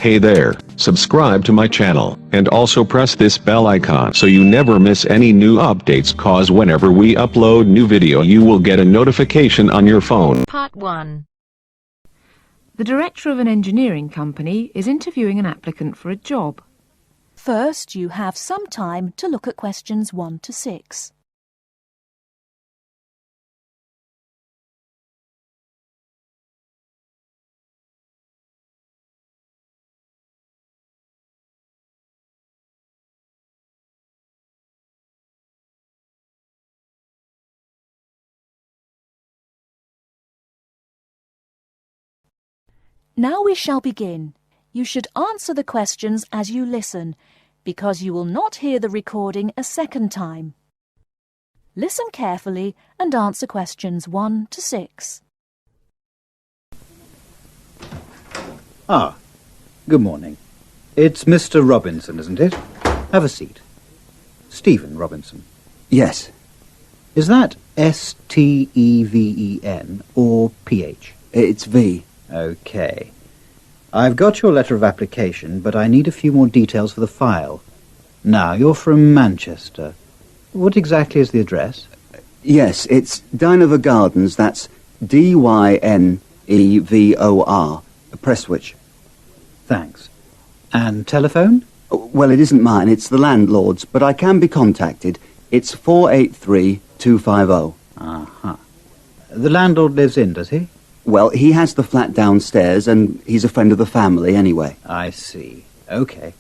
Hey there, subscribe to my channel, and also press this bell icon so you never miss any new updates, cause whenever we upload new video you will get a notification on your phone. Part 1. The director of an engineering company is interviewing an applicant for a job. First, you have some time to look at questions 1 to 6. Now we shall begin. You should answer the questions as you listen, because you will not hear the recording a second time. Listen carefully and answer questions 1 to 6. Good morning. It's Mr. Robinson, isn't it? Have a seat. Stephen Robinson. Yes. Is that S-T-E-V-E-N or P-H? It's V. Okay. I've got your letter of application, but I need a few more details for the file. Now, you're from Manchester. What exactly is the address? Yes, it's Dynevor Gardens, that's D-Y-N-E-V-O-R, Prestwich. Thanks. And telephone? Well, it isn't mine, it's the landlord's, but I can be contacted. It's 483-250. Uh-huh. The landlord lives in, does he? Well, he has the flat downstairs, and he's a friend of the family anyway. I see. Okay.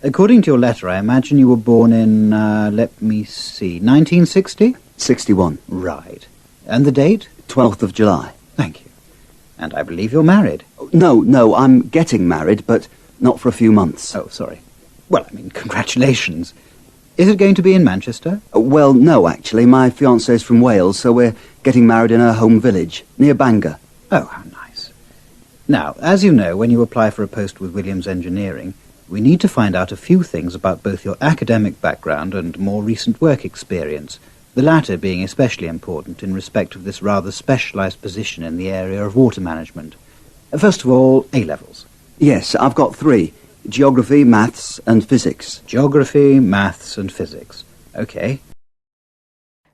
According to your letter, I imagine you were born in, let me see, 1960? 61. Right. And the date? 12th of July. Thank you. And I believe you're married. No, I'm getting married, but not for a few months. Oh, sorry. Well, I mean, congratulations. Is it going to be in Manchester? Well, no, actually. My fiancée's from Wales, so we're getting married in her home village, near Bangor. Oh, how nice. Now, as you know, when you apply for a post with Williams Engineering, we need to find out a few things about both your academic background and more recent work experience, the latter being especially important in respect of this rather specialised position in the area of water management. First of all, A-levels. Yes, I've got 3. Geography, maths and physics. Geography, maths and physics. Okay.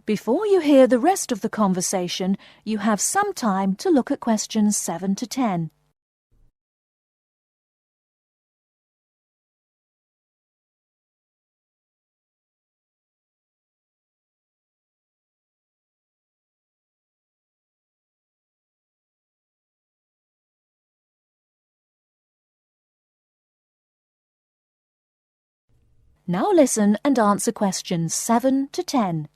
Before you hear the rest of the conversation, you have some time to look at questions 7 to 10. Now listen and answer questions 7 to 10.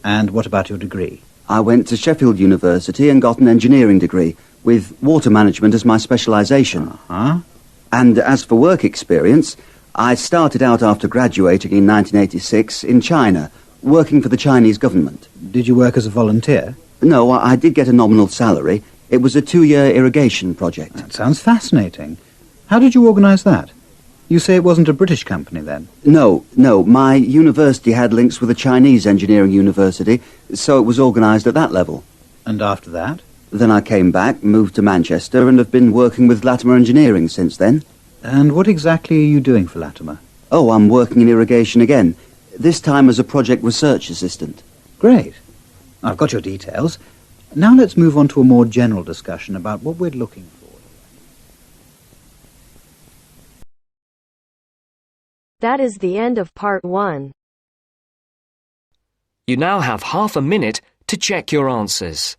And what about your degree? I went to Sheffield University and got an engineering degree, with water management as my specialisation. Uh-huh. And as for work experience, I started out after graduating in 1986 in China, working for the Chinese government. Did you work as a volunteer? No, I did get a nominal salary. It was a 2-year irrigation project. That sounds fascinating. How did you organise that? You say it wasn't a British company, then? No. My university had links with a Chinese engineering university, so it was organised at that level. And after that? Then I came back, moved to Manchester, and have been working with Latimer Engineering since then. And what exactly are you doing for Latimer? Oh, I'm working in irrigation again, this time as a project research assistant. Great. I've got your details. Now let's move on to a more general discussion about what we're looking for. That is the end of Part 1. You now have half a minute to check your answers.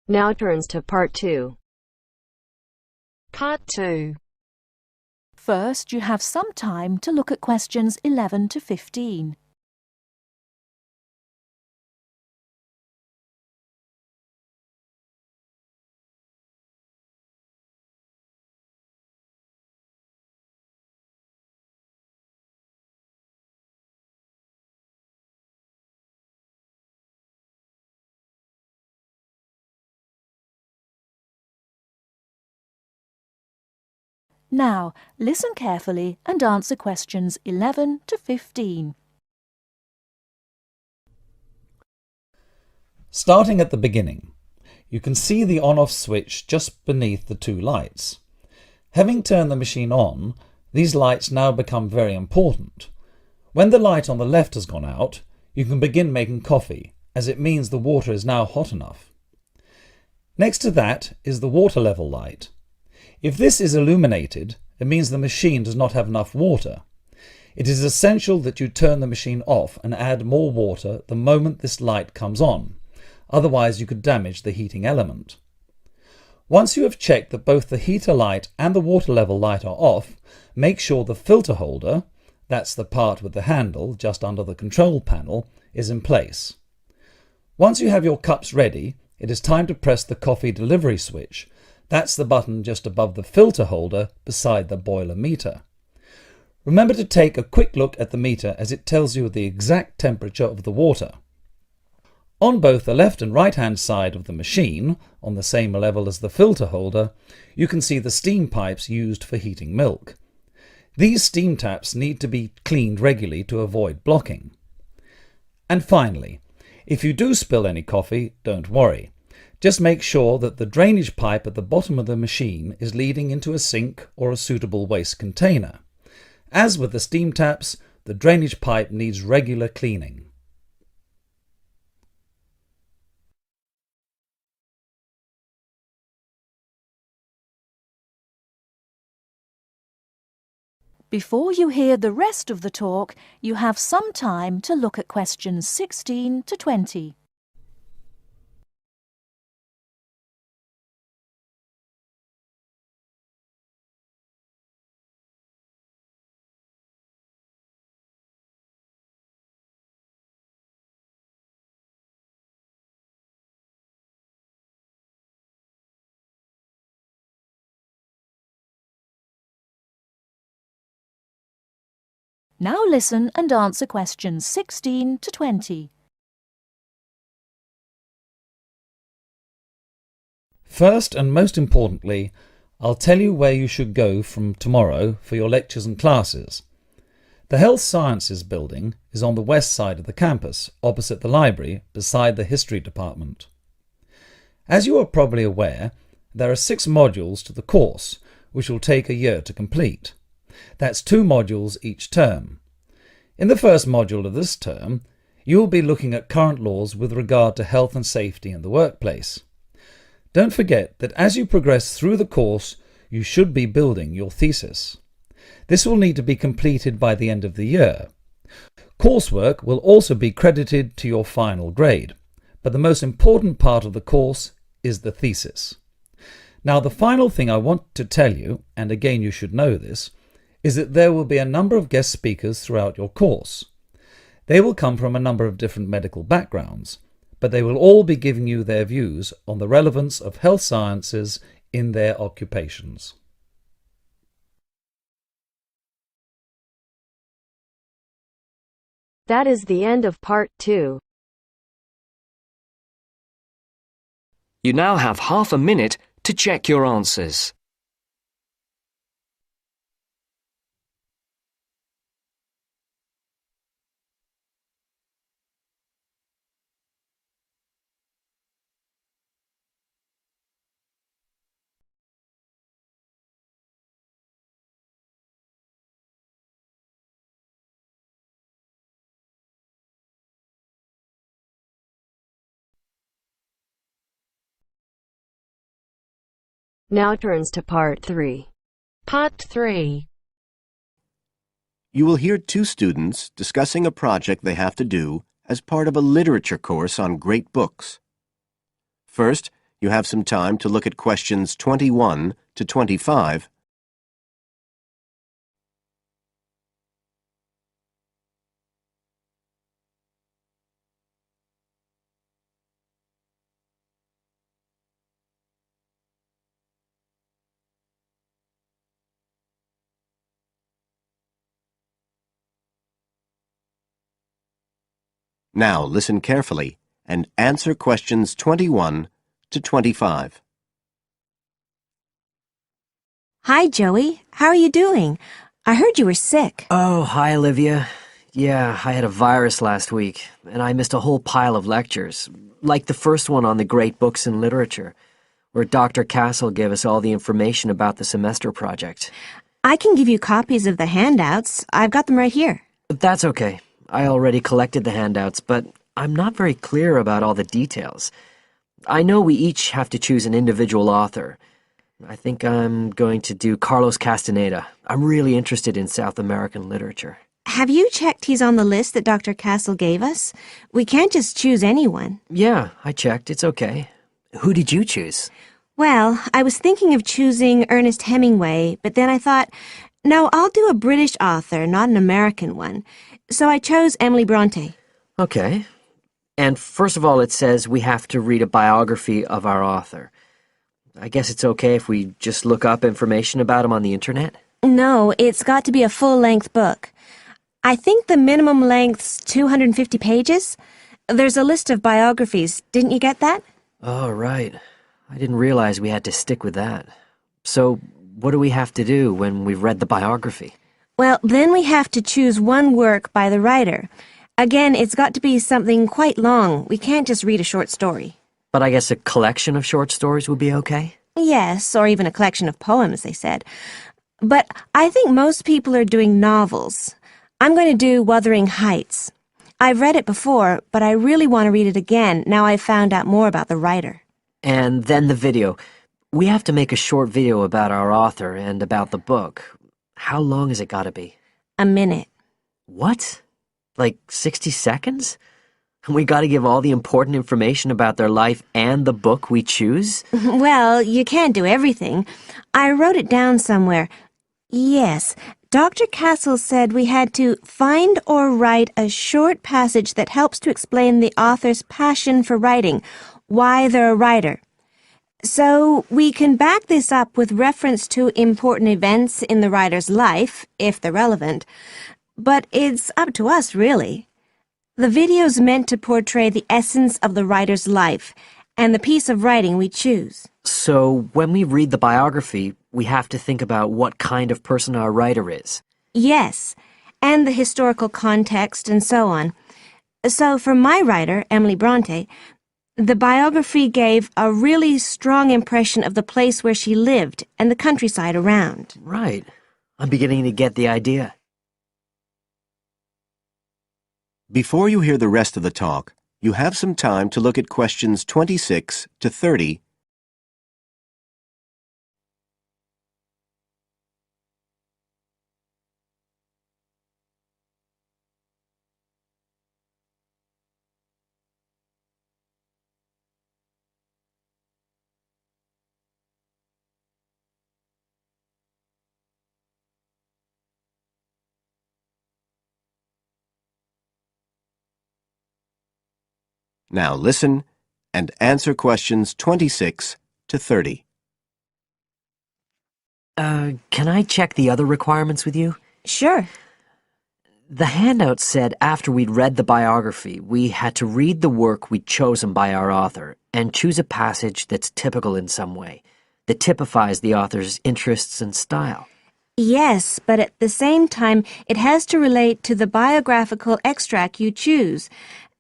Now turns to Part 2. Part 2. First, you have some time to look at questions 11 to 15. Now, listen carefully and answer questions 11 to 15. Starting at the beginning, you can see the on-off switch just beneath the two lights. Having turned the machine on, these lights now become very important. When the light on the left has gone out, you can begin making coffee, as it means the water is now hot enough. Next to that is the water level light. If this is illuminated, it means the machine does not have enough water. It is essential that you turn the machine off and add more water the moment this light comes on. Otherwise you could damage the heating element. Once you have checked that both the heater light and the water level light are off, make sure the filter holder, that's the part with the handle just under the control panel, is in place. Once you have your cups ready, it is time to press the coffee delivery switch. That's the button just above the filter holder beside the boiler meter. Remember to take a quick look at the meter as it tells you the exact temperature of the water. On both the left and right hand side of the machine, on the same level as the filter holder, you can see the steam pipes used for heating milk. These steam taps need to be cleaned regularly to avoid blocking. And finally, if you do spill any coffee, don't worry. Just make sure that the drainage pipe at the bottom of the machine is leading into a sink or a suitable waste container. As with the steam taps, the drainage pipe needs regular cleaning. Before you hear the rest of the talk, you have some time to look at questions 16 to 20. Now listen and answer questions 16 to 20. First and most importantly, I'll tell you where you should go from tomorrow for your lectures and classes. The Health Sciences building is on the west side of the campus, opposite the library, beside the History department. As you are probably aware, there are 6 modules to the course, which will take a year to complete. That's 2 modules each term. In the first module of this term, you will be looking at current laws with regard to health and safety in the workplace. Don't forget that as you progress through the course, you should be building your thesis. This will need to be completed by the end of the year. Coursework will also be credited to your final grade, but the most important part of the course is the thesis. Now, the final thing I want to tell you, and again you should know this, is that there will be a number of guest speakers throughout your course. They will come from a number of different medical backgrounds, but they will all be giving you their views on the relevance of health sciences in their occupations. That is the end of part 2. You now have half a minute to check your answers. Now turns to part 3. Part 3. You will hear 2 students discussing a project they have to do as part of a literature course on great books. First, you have some time to look at questions 21 to 25. Now listen carefully and answer questions 21 to 25. Hi, Joey. How are you doing? I heard you were sick. Oh, hi, Olivia. Yeah, I had a virus last week, and I missed a whole pile of lectures, like the first one on the great books in literature, where Dr. Castle gave us all the information about the semester project. I can give you copies of the handouts. I've got them right here. That's okay. I already collected the handouts, but I'm not very clear about all the details. I know we each have to choose an individual author. I think I'm going to do Carlos Castaneda. I'm really interested in South American literature. Have you checked he's on the list that Dr. Castle gave us? We can't just choose anyone. Yeah, I checked. It's okay. Who did you choose? Well, I was thinking of choosing Ernest Hemingway, but then I thought, no, I'll do a British author, not an American one. So I chose Emily Bronte. Okay. And first of all, it says we have to read a biography of our author. I guess it's okay if we just look up information about him on the internet? No, it's got to be a full-length book. I think the minimum length's 250 pages. There's a list of biographies. Didn't you get that? Oh, right. I didn't realize we had to stick with that. So, what do we have to do when we've read the biography? Well, then we have to choose one work by the writer. Again, it's got to be something quite long. We can't just read a short story. But I guess a collection of short stories would be okay? Yes, or even a collection of poems, they said. But I think most people are doing novels. I'm going to do Wuthering Heights. I've read it before, but I really want to read it again now I've found out more about the writer. And then the video. We have to make a short video about our author and about the book. How long has it got to be? A minute. What? Like 60 seconds? We got to give all the important information about their life and the book we choose? Well, you can't do everything. I wrote it down somewhere. Yes, Dr. Castle said we had to find or write a short passage that helps to explain the author's passion for writing, why they're a writer. So we can back this up with reference to important events in the writer's life, if they're relevant. But it's up to us, really. The video's meant to portray the essence of the writer's life and the piece of writing we choose. So when we read the biography, we have to think about what kind of person our writer is. Yes, and the historical context and so on. So for my writer, Emily Bronte, the biography gave a really strong impression of the place where she lived and the countryside around. Right. I'm beginning to get the idea. Before you hear the rest of the talk, you have some time to look at questions 26 to 30. Now listen and answer questions 26 to 30. Can I check the other requirements with you? Sure. The handout said after we'd read the biography, we had to read the work we'd chosen by our author and choose a passage that's typical in some way, that typifies the author's interests and style. Yes, but at the same time, it has to relate to the biographical extract you choose.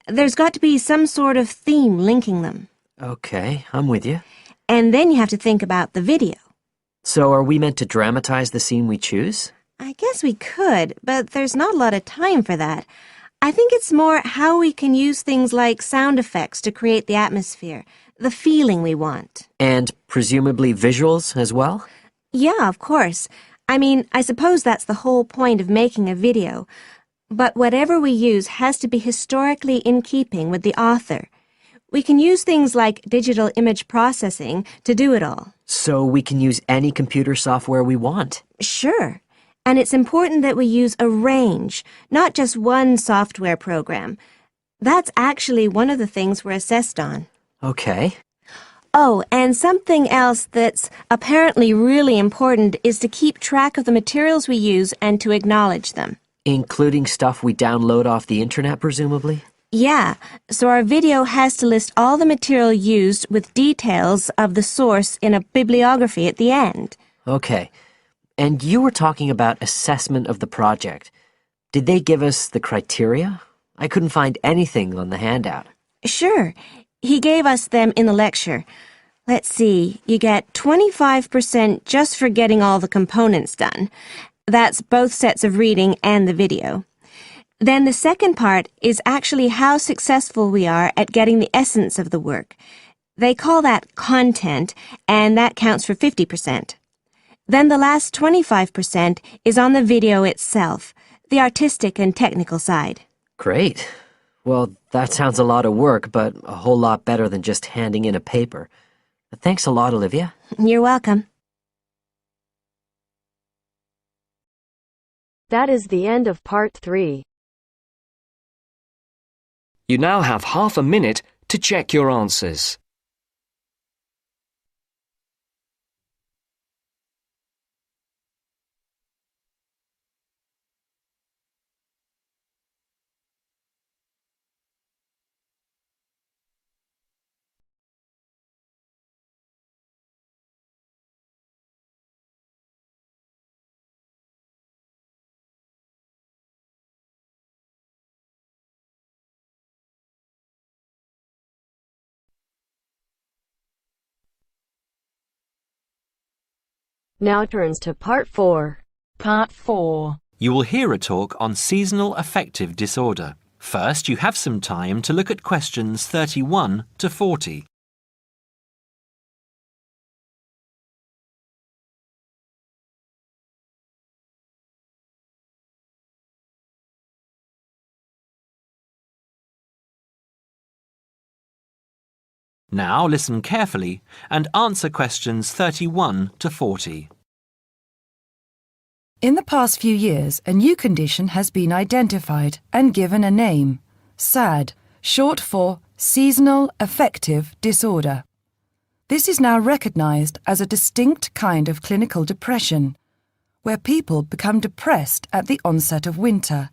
There's got to be some sort of theme linking them. Okay, I'm with you. And then you have to think about the video. So are we meant to dramatize the scene we choose? I guess we could, but there's not a lot of time for that. I think it's more how we can use things like sound effects to create the atmosphere, the feeling we want. And presumably visuals as well? Yeah, of course. I mean, I suppose that's the whole point of making a video. But whatever we use has to be historically in keeping with the author. We can use things like digital image processing to do it all. So we can use any computer software we want? Sure. And it's important that we use a range, not just one software program. That's actually one of the things we're assessed on. Okay. Oh, and something else that's apparently really important is to keep track of the materials we use and to acknowledge them. Including stuff we download off the internet, presumably? Yeah, so our video has to list all the material used with details of the source in a bibliography at the end. Okay. And you were talking about assessment of the project. Did they give us the criteria? I couldn't find anything on the handout. Sure. He gave us them in the lecture. Let's see, you get 25% just for getting all the components done. That's both sets of reading and the video. Then the second part is actually how successful we are at getting the essence of the work. They call that content, and that counts for 50%. Then the last 25% is on the video itself, the artistic and technical side. Great. Well, that sounds a lot of work, but a whole lot better than just handing in a paper. Thanks a lot, Olivia. You're welcome. That is the end of part 3. You now have half a minute to check your answers. Now turns to part 4. Part 4. You will hear a talk on seasonal affective disorder. First, you have some time to look at questions 31 to 40. Now listen carefully and answer questions 31 to 40. In the past few years, a new condition has been identified and given a name, SAD, short for Seasonal Affective Disorder. This is now recognized as a distinct kind of clinical depression, where people become depressed at the onset of winter,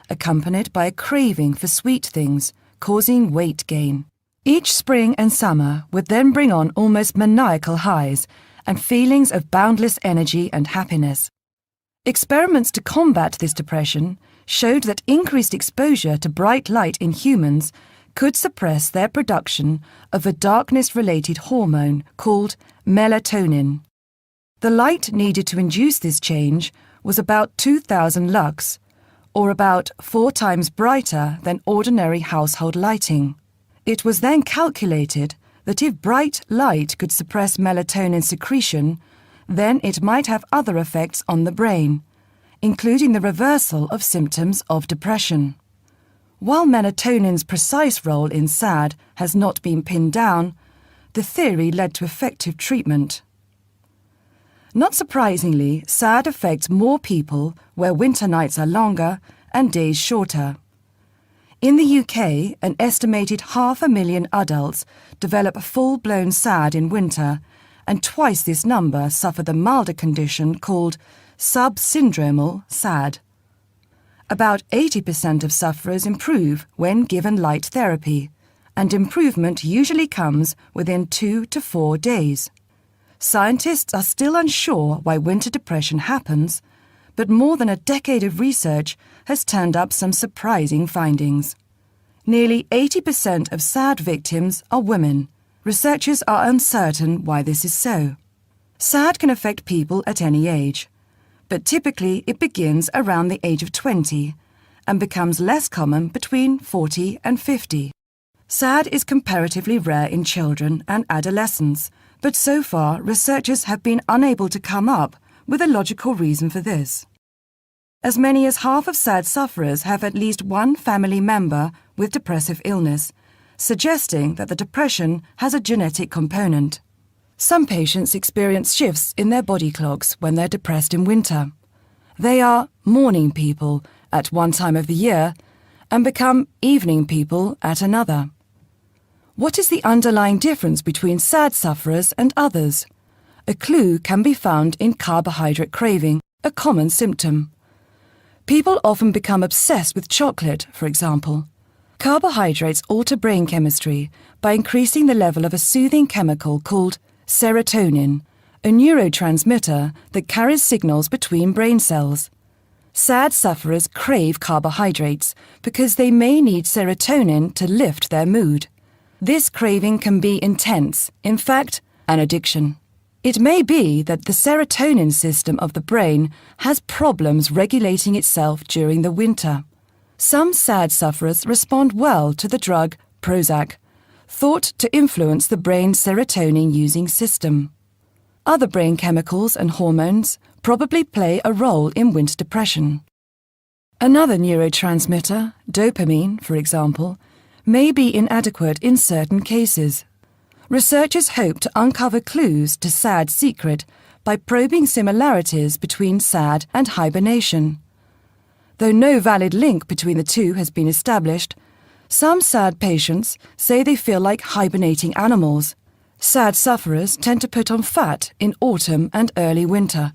accompanied by a craving for sweet things, causing weight gain. Each spring and summer would then bring on almost maniacal highs and feelings of boundless energy and happiness. Experiments to combat this depression showed that increased exposure to bright light in humans could suppress their production of a darkness-related hormone called melatonin. The light needed to induce this change was about 2,000 lux, or about 4 times brighter than ordinary household lighting. It was then calculated that if bright light could suppress melatonin secretion, then it might have other effects on the brain, including the reversal of symptoms of depression. While melatonin's precise role in SAD has not been pinned down, the theory led to effective treatment. Not surprisingly, SAD affects more people where winter nights are longer and days shorter. In the UK, an estimated 500,000 adults develop full-blown SAD in winter, and twice this number suffer the milder condition called subsyndromal SAD. About 80% of sufferers improve when given light therapy, and improvement usually comes within 2 to 4 days. Scientists are still unsure why winter depression happens, but more than a decade of research has turned up some surprising findings. Nearly 80% of SAD victims are women. Researchers are uncertain why this is so. SAD can affect people at any age, but typically it begins around the age of 20 and becomes less common between 40 and 50. SAD is comparatively rare in children and adolescents, but so far researchers have been unable to come up with a logical reason for this. As many as half of SAD sufferers have at least one family member with depressive illness, suggesting that the depression has a genetic component. Some patients experience shifts in their body clocks when they're depressed in winter. They are morning people at one time of the year and become evening people at another. What is the underlying difference between SAD sufferers and others? A clue can be found in carbohydrate craving, a common symptom. People often become obsessed with chocolate, for example. Carbohydrates alter brain chemistry by increasing the level of a soothing chemical called serotonin, a neurotransmitter that carries signals between brain cells. SAD sufferers crave carbohydrates because they may need serotonin to lift their mood. This craving can be intense, in fact, an addiction. It may be that the serotonin system of the brain has problems regulating itself during the winter. Some SAD sufferers respond well to the drug Prozac, thought to influence the brain's serotonin-using system. Other brain chemicals and hormones probably play a role in winter depression. Another neurotransmitter, dopamine, for example, may be inadequate in certain cases. Researchers hope to uncover clues to SAD's secret by probing similarities between SAD and hibernation. Though no valid link between the two has been established, some SAD patients say they feel like hibernating animals. SAD sufferers tend to put on fat in autumn and early winter,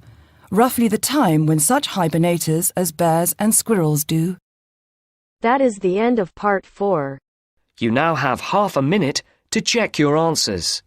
roughly the time when such hibernators as bears and squirrels do. That is the end of part 4. You now have half a minute to check your answers.